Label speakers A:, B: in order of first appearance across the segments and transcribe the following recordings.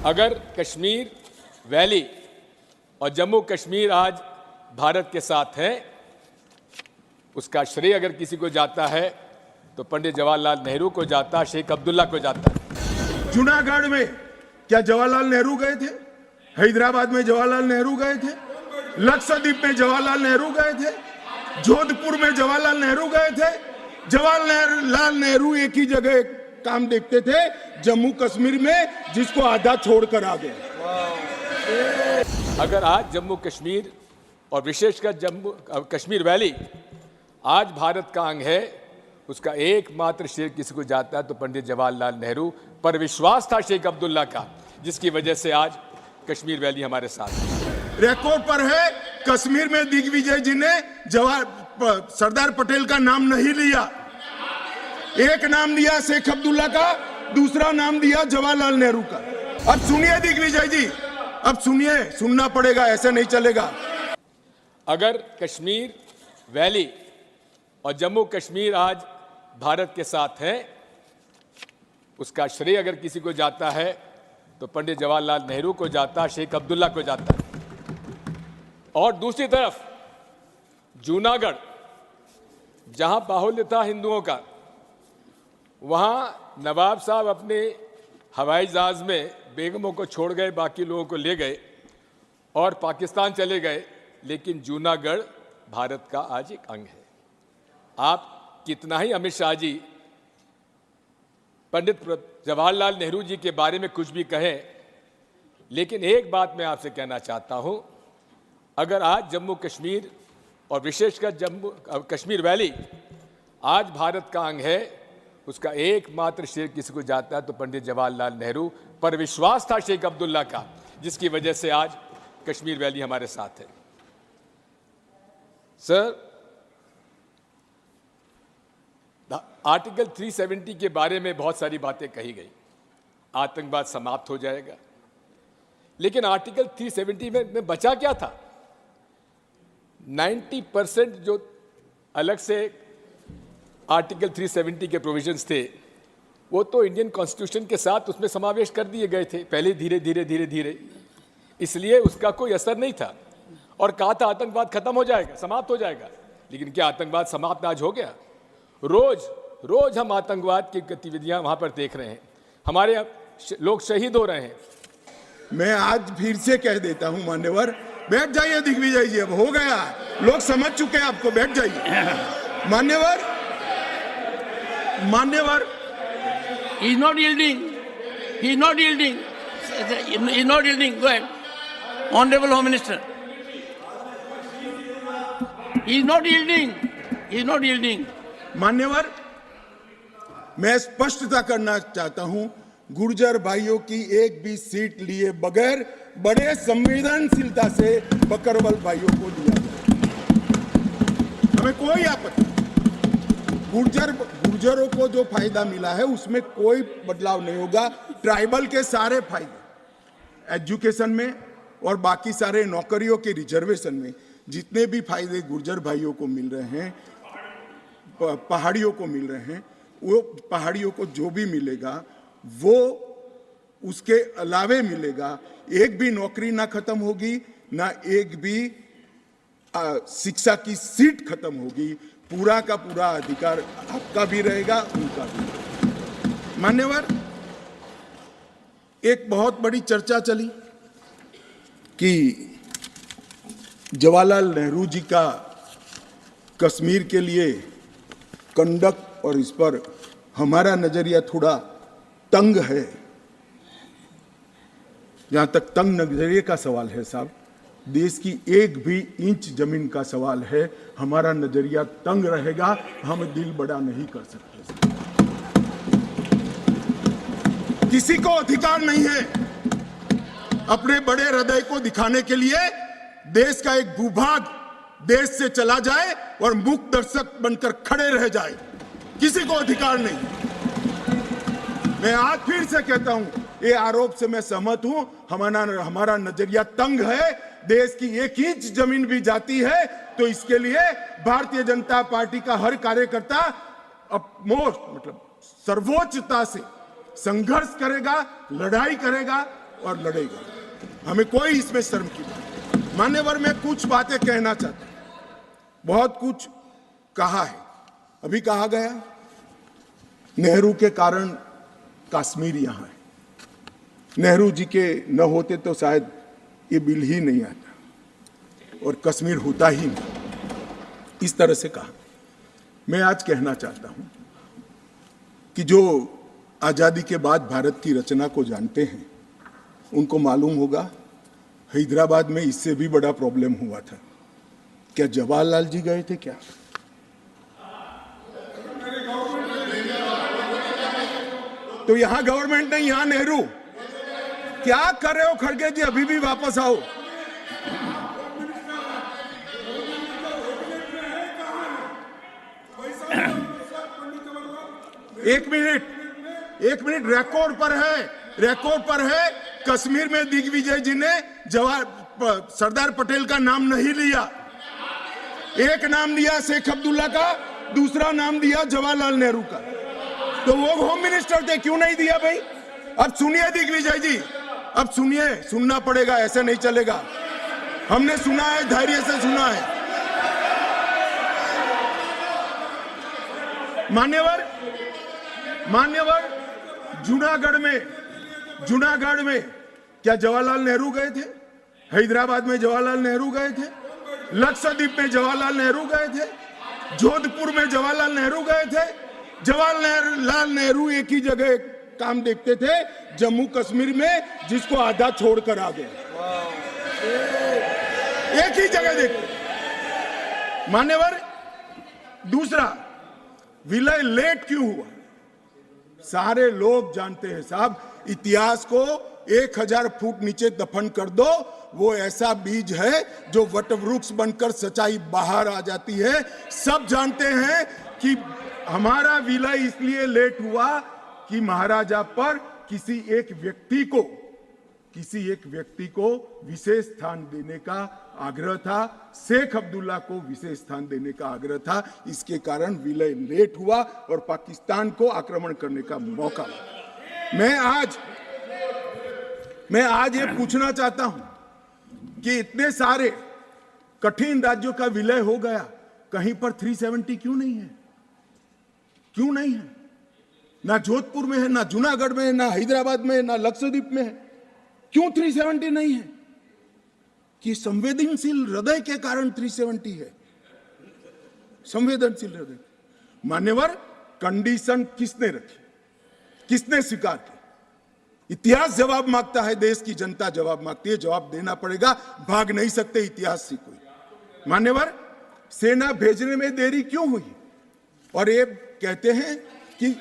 A: अगर कश्मीर वैली और जम्मू कश्मीर आज भारत के साथ है, उसका श्रेय अगर किसी को जाता है तो पंडित जवाहरलाल नेहरू को जाता, शेख अब्दुल्ला को जाता।
B: जूनागढ़ में क्या जवाहरलाल नेहरू गए थे? हैदराबाद में जवाहरलाल नेहरू गए थे? लक्षद्वीप में जवाहरलाल नेहरू गए थे? जोधपुर में जवाहरलाल नेहरू गए थे? जवाहरलाल नेहरू एक ही जगह काम देखते थे, जम्मू कश्मीर में, जिसको आधा छोड़कर आ गए।
A: अगर आज जम्मू कश्मीर और विशेषकर जम्मू कश्मीर वैली आज भारत का अंग है, उसका एकमात्र श्रेय किसी को जाता है तो पंडित जवाहरलाल नेहरू पर विश्वास था शेख अब्दुल्ला का, जिसकी वजह से आज कश्मीर वैली हमारे साथ है।
B: रिकॉर्ड पर है, कश्मीर में दिग्विजय जी ने सरदार पटेल का नाम नहीं लिया। एक नाम दिया शेख अब्दुल्ला का, दूसरा नाम दिया जवाहरलाल नेहरू का। अब सुनिए दिग्विजय जी, अब सुनिए, सुनना पड़ेगा, ऐसे नहीं चलेगा।
A: अगर कश्मीर वैली और जम्मू कश्मीर आज भारत के साथ है, उसका श्रेय अगर किसी को जाता है तो पंडित जवाहरलाल नेहरू को जाता, शेख अब्दुल्ला को जाता। और दूसरी तरफ जूनागढ़, जहां बाहुल्य था हिंदुओं का, वहां नवाब साहब अपने हवाई जहाज में बेगमों को छोड़ गए, बाकी लोगों को ले गए और पाकिस्तान चले गए, लेकिन जूनागढ़ भारत का आज एक अंग है। आप कितना ही अमित शाह जी पंडित जवाहरलाल नेहरू जी के बारे में कुछ भी कहें, लेकिन एक बात मैं आपसे कहना चाहता हूं, अगर आज जम्मू कश्मीर और विशेषकर जम्मू कश्मीर वैली आज भारत का अंग है, उसका एकमात्र श्रेय किसी को जाता है तो पंडित जवाहरलाल नेहरू पर विश्वास था शेख अब्दुल्ला का, जिसकी वजह से आज कश्मीर वैली हमारे साथ है। सर, आर्टिकल 370 के बारे में बहुत सारी बातें कही गई, आतंकवाद समाप्त हो जाएगा, लेकिन आर्टिकल 370 में बचा क्या था? 90% जो अलग से आर्टिकल 370 के प्रोविजंस थे, वो तो इंडियन कॉन्स्टिट्यूशन के साथ उसमें समावेश कर दिए गए थे पहले, धीरे धीरे, इसलिए उसका कोई असर नहीं था। और कहा था आतंकवाद खत्म हो जाएगा, समाप्त हो जाएगा, लेकिन क्या आतंकवाद समाप्त आज हो गया? रोज हम आतंकवाद की गतिविधियां वहां पर देख रहे हैं, हमारे लोग शहीद हो रहे हैं।
B: मैं आज फिर से कह देता हूं, मान्यवर, बैठ जाइए दिग्विजय जी, अब हो गया, लोग समझ चुके हैं आपको, बैठ जाइए। मान्यवर
C: he is not yielding, go ahead, honorable home minister, he is not yielding।
B: मान्यवर, मैं स्पष्टता करना चाहता हूं, गुर्जर भाइयों की एक भी सीट लिए बगैर बड़े संवेदनशीलता से बकरवाल भाइयों को दिया गया, हमें कोई आपत्ति। गुर्जरों को जो फायदा मिला है उसमें कोई बदलाव नहीं होगा। ट्राइबल के सारे फायदे एजुकेशन में और बाकी सारे नौकरियों के रिजर्वेशन में जितने भी फायदे गुर्जर भाइयों को मिल रहे हैं, पहाड़ियों को मिल रहे हैं, वो पहाड़ियों को जो भी मिलेगा वो उसके अलावे मिलेगा। एक भी नौकरी ना खत्म होगी, ना एक भी शिक्षा की सीट खत्म होगी, पूरा का पूरा अधिकार आपका भी रहेगा, उनका भी। मान्यवर, एक बहुत बड़ी चर्चा चली कि जवाहरलाल नेहरू जी का कश्मीर के लिए कंडक्ट, और इस पर हमारा नजरिया थोड़ा तंग है। जहां तक तंग नजरिए का सवाल है साहब, देश की एक भी इंच जमीन का सवाल है, हमारा नजरिया तंग रहेगा, हम दिल बड़ा नहीं कर सकते। किसी को अधिकार नहीं है अपने बड़े हृदय को दिखाने के लिए देश का एक भूभाग देश से चला जाए और मूक दर्शक बनकर खड़े रह जाए, किसी को अधिकार नहीं। मैं आज फिर से कहता हूं, ये आरोप से मैं सहमत हूं, हमारा नजरिया तंग है। देश की एक इंच जमीन भी जाती है तो इसके लिए भारतीय जनता पार्टी का हर कार्यकर्ता सर्वोच्चता से संघर्ष करेगा, लड़ाई करेगा और लड़ेगा, हमें कोई इसमें शर्म की बात नहीं। मान्यवर, मैं कुछ बातें कहना चाहता हूं। बहुत कुछ कहा है, अभी कहा गया नेहरू के कारण कश्मीर यहां है, नेहरू जी के न होते तो शायद ये बिल ही नहीं आता और कश्मीर होता ही नहीं, इस तरह से कहा। मैं आज कहना चाहता हूं कि जो आजादी के बाद भारत की रचना को जानते हैं उनको मालूम होगा हैदराबाद में इससे भी बड़ा प्रॉब्लम हुआ था। क्या जवाहरलाल जी गए थे क्या? तो यहां गवर्नमेंट नहीं, यहां नेहरू। क्या कर रहे हो खड़गे जी? अभी भी वापस आओ। एक मिनट, रिकॉर्ड पर है कश्मीर में दिग्विजय जी ने सरदार पटेल का नाम नहीं लिया। एक नाम लिया शेख अब्दुल्ला का, दूसरा नाम दिया जवाहरलाल नेहरू का। तो वो होम मिनिस्टर थे, क्यों नहीं दिया भाई? अब सुनिए दिग्विजय जी, अब सुनिए, सुनना पड़ेगा, ऐसे नहीं चलेगा। हमने सुना है, धैर्य से सुना है। मान्यवर, जूनागढ़ में क्या जवाहरलाल नेहरू गए थे? हैदराबाद में जवाहरलाल नेहरू गए थे, लक्षद्वीप में जवाहरलाल नेहरू गए थे, जोधपुर में जवाहरलाल नेहरू गए थे। जवाहरलाल नेहरू एक ही जगह काम देखते थे, जम्मू कश्मीर में, जिसको आधा छोड़कर आ गए। एक ही जगह देखते। मान्यवर, दूसरा, विलय लेट क्यों हुआ? सारे लोग जानते हैं साहब, इतिहास को 1000 फुट नीचे दफन कर दो, वो ऐसा बीज है जो वटवृक्ष बनकर सच्चाई बाहर आ जाती है। सब जानते हैं कि हमारा विलय इसलिए लेट हुआ कि महाराजा पर किसी एक व्यक्ति को विशेष स्थान देने का आग्रह था, शेख अब्दुल्ला को विशेष स्थान देने का आग्रह था। इसके कारण विलय लेट हुआ और पाकिस्तान को आक्रमण करने का मौका मिला। मैं आज ये पूछना चाहता हूं कि इतने सारे कठिन राज्यों का विलय हो गया, कहीं पर 370 क्यों नहीं है? क्यों नहीं है? ना जोधपुर में है, ना जूनागढ़ में है, ना हैदराबाद में है, ना लक्षद्वीप में है। क्यों 370 नहीं है? कि संवेदनशील हृदय के कारण 370 है। संवेदनशील हृदय। मान्यवर, कंडीशन किसने रखी? किसने स्वीकार की? इतिहास जवाब मांगता है, देश की जनता जवाब मांगती है, जवाब देना पड़ेगा, भाग नहीं सकते इतिहास से कोई। मान्यवर, सेना भेजने में देरी क्यों हुई? और ये कहते हैं कि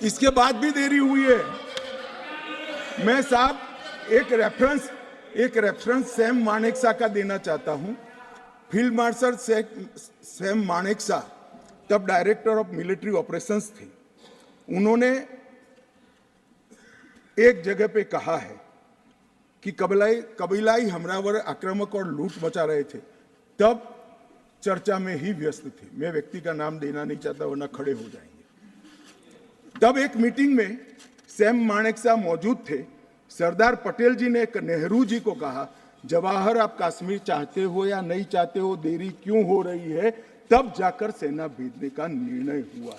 B: इसके बाद भी देरी हुई है। मैं साहब एक रेफरेंस सैम मानेकशॉ का देना चाहता हूं। फील्ड मार्शल सैम मानेकशॉ तब डायरेक्टर ऑफ मिलिट्री ऑपरेशंस थे। उन्होंने एक जगह पे कहा है कि कबीलाई हमलावर आक्रामक और लूट मचा रहे थे, तब चर्चा में ही व्यस्त थे। मैं व्यक्ति का नाम देना नहीं चाहता वरना खड़े हो जाएंगे। तब एक मीटिंग में सैम मानेकशॉ मौजूद थे। सरदार पटेल जी ने नेहरू जी को कहा, जवाहर आप कश्मीर चाहते हो या नहीं चाहते हो, देरी क्यों हो रही है? तब जाकर सेना भेजने का निर्णय हुआ है।